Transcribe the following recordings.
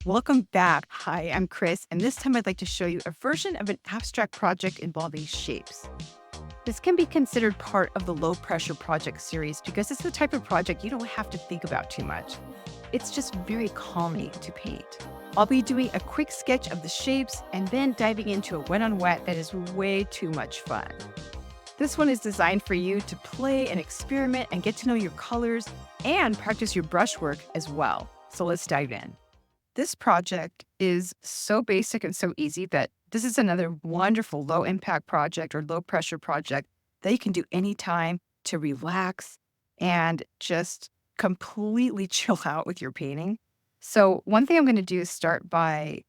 Welcome back. Hi, I'm Chris, and this time I'd like to show you a version of an abstract project involving shapes. This can be considered part of the low pressure project series because it's the type of project you don't have to think about too much. It's just very calming to paint. I'll be doing a quick sketch of the shapes and then diving into a wet on wet that is way too much fun. This one is designed for you to play and experiment and get to know your colors and practice your brushwork as well. So let's dive in. This project is so basic and so easy that this is another wonderful low impact project or low pressure project that you can do anytime to relax and just completely chill out with your painting. So one thing I'm going to do is start by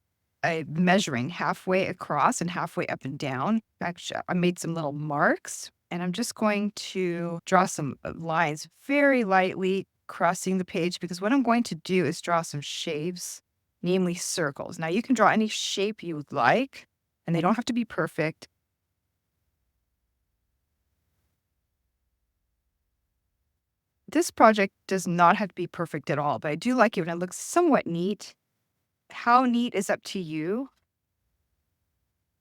measuring halfway across and halfway up and down. Actually, I made some little marks and I'm just going to draw some lines very lightly crossing the page because what I'm going to do is draw some shapes, namely circles. Now you can draw any shape you would like, and they don't have to be perfect. This project does not have to be perfect at all, but I do like it when it looks somewhat neat. How neat is up to you.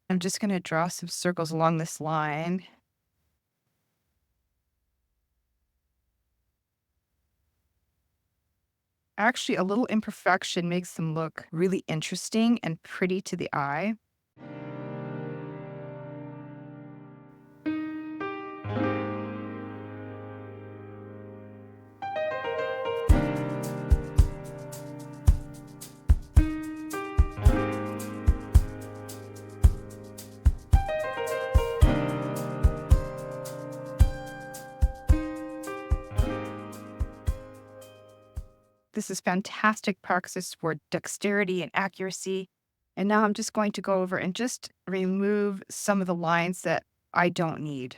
I'm just going to draw some circles along this line. Actually, a little imperfection makes them look really interesting and pretty to the eye. This is fantastic practice for dexterity and accuracy. And now I'm just going to go over and just remove some of the lines that I don't need.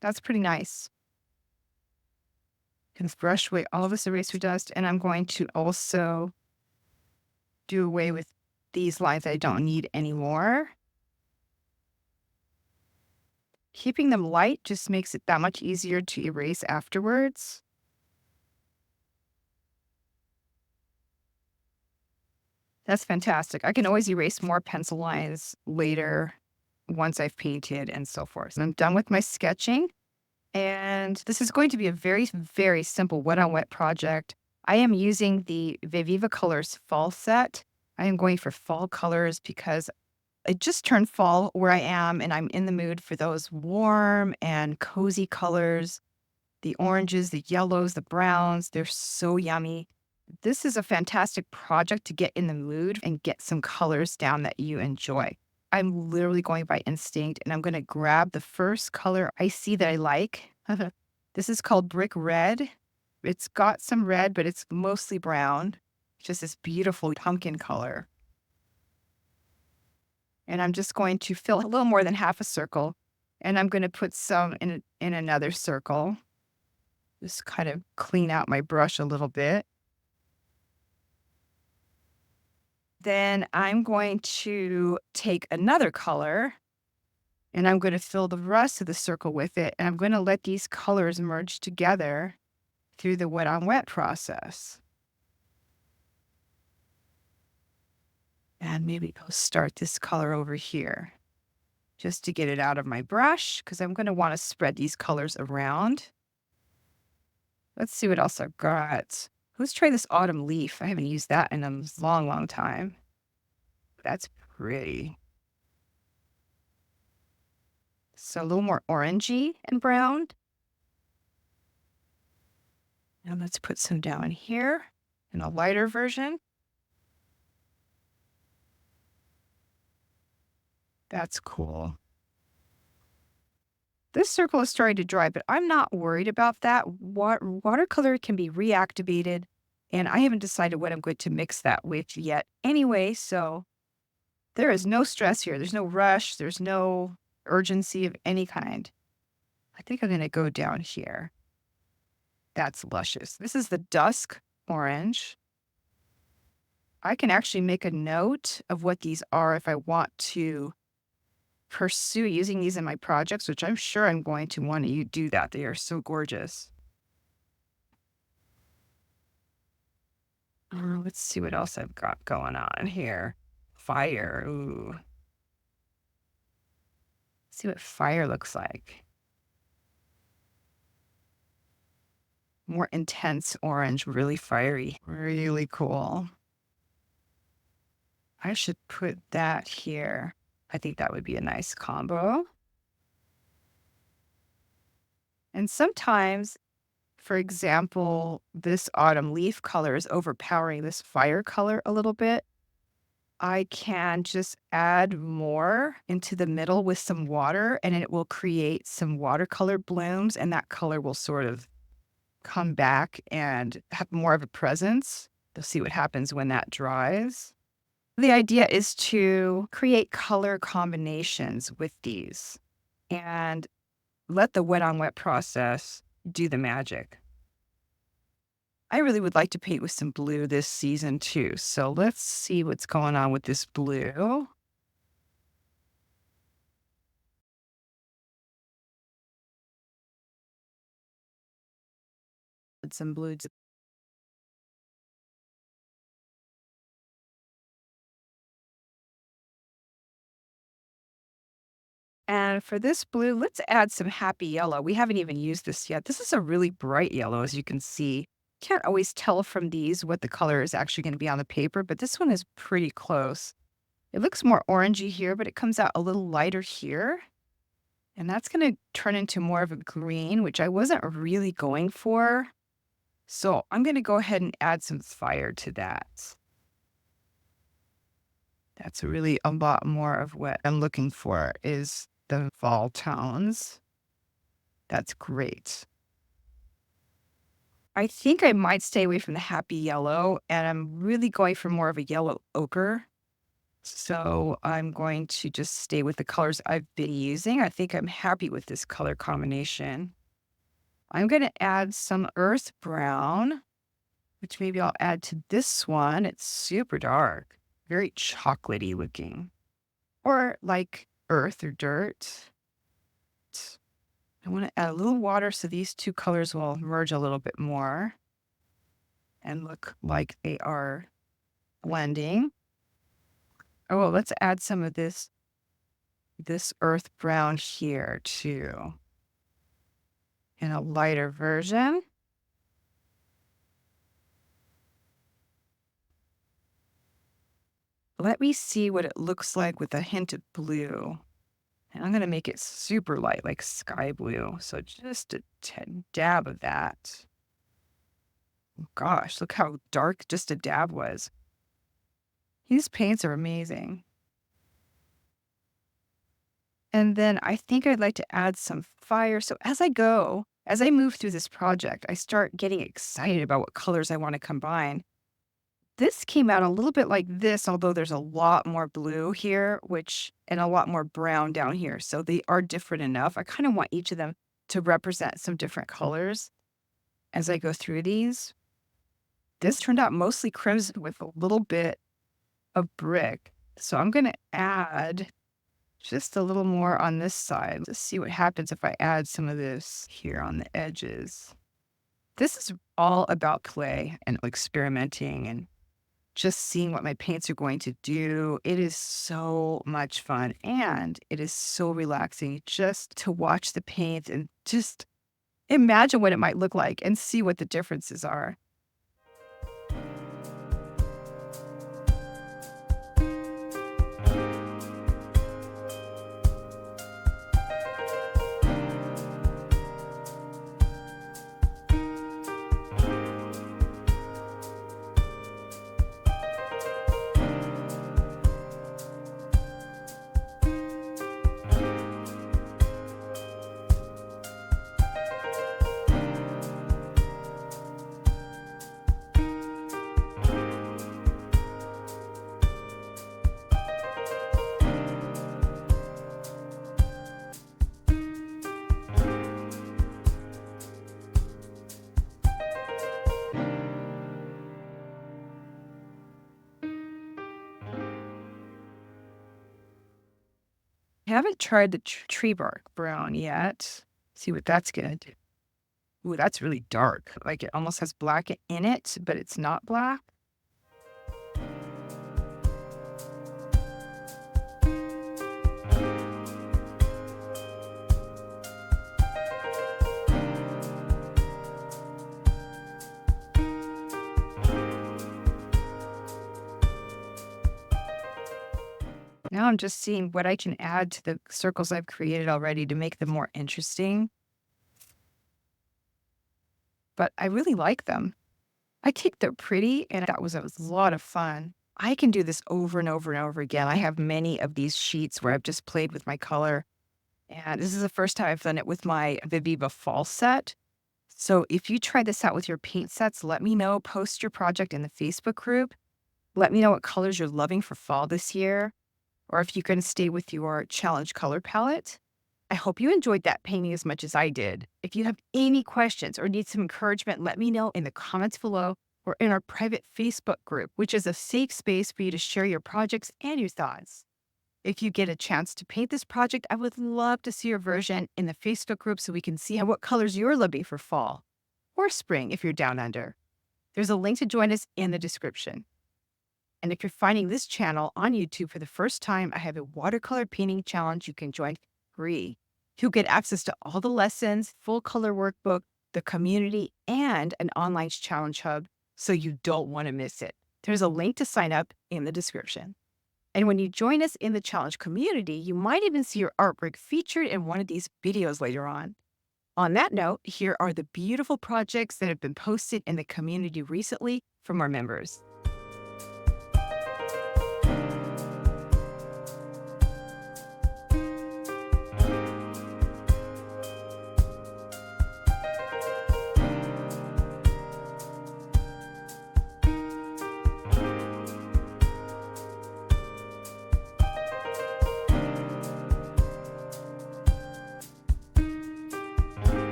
That's pretty nice. Can brush away all of this eraser dust, and I'm going to also do away with these lines I don't need anymore. Keeping them light just makes it that much easier to erase afterwards. That's fantastic. I can always erase more pencil lines later once I've painted and so forth. And I'm done with my sketching. And this is going to be a very, very simple wet on wet project. I am using the Viviva Colors fall set. I am going for fall colors because it just turned fall where I am, and I'm in the mood for those warm and cozy colors. The oranges, the yellows, the browns, they're so yummy. This is a fantastic project to get in the mood and get some colors down that you enjoy. I'm literally going by instinct and I'm going to grab the first color I see that I like. This is called Brick Red. It's got some red, but it's mostly brown. Just this beautiful pumpkin color. And I'm just going to fill a little more than half a circle. And I'm going to put some in another circle. Just kind of clean out my brush a little bit. Then I'm going to take another color and I'm going to fill the rest of the circle with it. And I'm going to let these colors merge together through the wet on wet process. And maybe I'll start this color over here just to get it out of my brush because I'm going to want to spread these colors around. Let's see what else I've got. Let's try this autumn leaf. I haven't used that in a long, long time. That's pretty. So a little more orangey and brown. And let's put some down here in a lighter version. That's cool. This circle is starting to dry, but I'm not worried about that. Watercolor can be reactivated, and I haven't decided what I'm going to mix that with yet anyway, so there is no stress here. There's no rush. There's no urgency of any kind. I think I'm going to go down here. That's luscious. This is the dusk orange. I can actually make a note of what these are if I want to pursue using these in my projects, which I'm sure I'm going to want to do that. They are so gorgeous. Let's see what else I've got going on here. Fire. Ooh. See what fire looks like. More intense orange, really fiery. Really cool. I should put that here. I think that would be a nice combo. And sometimes, for example, this autumn leaf color is overpowering this fire color a little bit. I can just add more into the middle with some water and it will create some watercolor blooms and that color will sort of come back and have more of a presence. You'll see what happens when that dries. The idea is to create color combinations with these and let the wet on wet process do the magic. I really would like to paint with some blue this season too. So let's see what's going on with this blue. Add some blue. And for this blue, let's add some happy yellow. We haven't even used this yet. This is a really bright yellow, as you can see. Can't always tell from these what the color is actually going to be on the paper, but this one is pretty close. It looks more orangey here, but it comes out a little lighter here. And that's going to turn into more of a green, which I wasn't really going for. So I'm going to go ahead and add some fire to that. That's really a lot more of what I'm looking for is the fall tones. That's great. I think I might stay away from the happy yellow, and I'm really going for more of a yellow ochre. So I'm going to just stay with the colors I've been using. I think I'm happy with this color combination. I'm going to add some earth brown, which maybe I'll add to this one. It's super dark, very chocolatey looking, or like earth or dirt. I want to add a little water so these two colors will merge a little bit more and look like they are blending. Oh, well, let's add some of this earth brown here too in a lighter version. Let me see what it looks like with a hint of blue. And I'm going to make it super light, like sky blue. So just a dab of that. Gosh, look how dark just a dab was. These paints are amazing. And then I think I'd like to add some fire. So as I move through this project, I start getting excited about what colors I want to combine. This came out a little bit like this, although there's a lot more blue here, and a lot more brown down here. So they are different enough. I kind of want each of them to represent some different colors as I go through these. This turned out mostly crimson with a little bit of brick. So I'm going to add just a little more on this side. Let's see what happens if I add some of this here on the edges. This is all about play and experimenting and just seeing what my paints are going to do. It is so much fun and it is so relaxing just to watch the paint and just imagine what it might look like and see what the differences are. I haven't tried the tree bark brown yet. See what that's good. Ooh, that's really dark. Like it almost has black in it, but it's not black. Now I'm just seeing what I can add to the circles I've created already to make them more interesting. But I really like them. I think they're pretty, and that was a lot of fun. I can do this over and over and over again. I have many of these sheets where I've just played with my color. And this is the first time I've done it with my Viviva fall set. So if you try this out with your paint sets, let me know. Post your project in the Facebook group. Let me know what colors you're loving for fall this year, or if you can stay with your challenge color palette. I hope you enjoyed that painting as much as I did. If you have any questions or need some encouragement, let me know in the comments below or in our private Facebook group, which is a safe space for you to share your projects and your thoughts. If you get a chance to paint this project, I would love to see your version in the Facebook group so we can see what colors you're loving for fall or spring if you're down under. There's a link to join us in the description. And if you're finding this channel on YouTube for the first time, I have a watercolor painting challenge you can join free. You'll get access to all the lessons, full color workbook, the community, and an online challenge hub, so you don't want to miss it. There's a link to sign up in the description. And when you join us in the challenge community, you might even see your artwork featured in one of these videos later on. On that note, here are the beautiful projects that have been posted in the community recently from our members.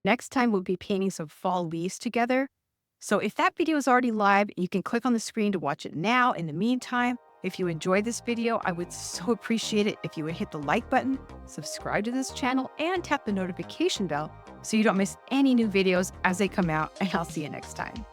Next time, we'll be painting some fall leaves together. So if that video is already live, you can click on the screen to watch it now. In the meantime, if you enjoyed this video, I would so appreciate it if you would hit the like button, subscribe to this channel, and tap the notification bell so you don't miss any new videos as they come out, and I'll see you next time.